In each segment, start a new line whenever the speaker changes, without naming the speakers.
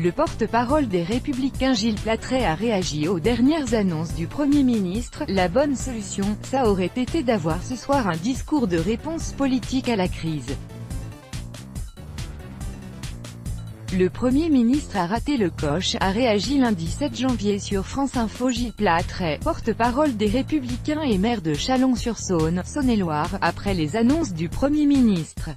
Le porte-parole des Républicains Gilles Platret a réagi aux dernières annonces du Premier ministre. La bonne solution, ça aurait été d'avoir ce soir un discours de réponse politique à la crise. Le Premier ministre a raté le coche, a réagi lundi 7 janvier sur France Info. Gilles Platret, porte-parole des Républicains et maire de Chalon-sur-Saône, Saône-et-Loire, après les annonces du Premier ministre.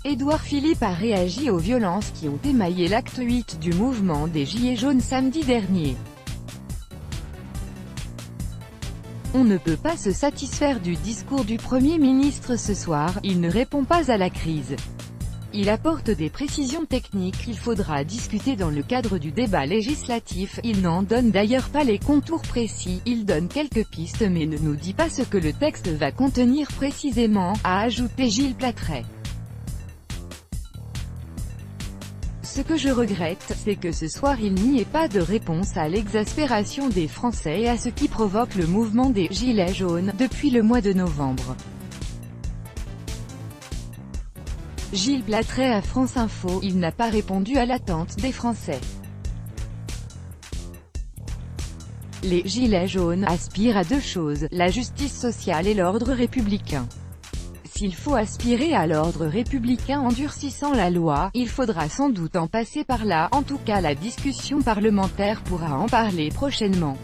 Édouard Philippe a réagi aux violences qui ont émaillé l'acte 8 du mouvement des Gilets jaunes samedi dernier. On ne peut pas se satisfaire du discours du Premier ministre ce soir, il ne répond pas à la crise. Il apporte des précisions techniques, il faudra discuter dans le cadre du débat législatif, il n'en donne d'ailleurs pas les contours précis, il donne quelques pistes mais ne nous dit pas ce que le texte va contenir précisément, a ajouté Gilles Platret. Ce que je regrette, c'est que ce soir il n'y ait pas de réponse à l'exaspération des Français et à ce qui provoque le mouvement des « Gilets jaunes » depuis le mois de novembre. Gilles Platret à France Info, il n'a pas répondu à l'attente des Français. Les « Gilets jaunes » aspirent à deux choses, la justice sociale et l'ordre républicain. S'il faut aspirer à l'ordre républicain en durcissant la loi, il faudra sans doute en passer par là, en tout cas la discussion parlementaire pourra en parler prochainement.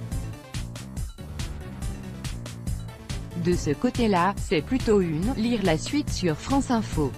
De ce côté-là, c'est plutôt lire la suite sur France Info.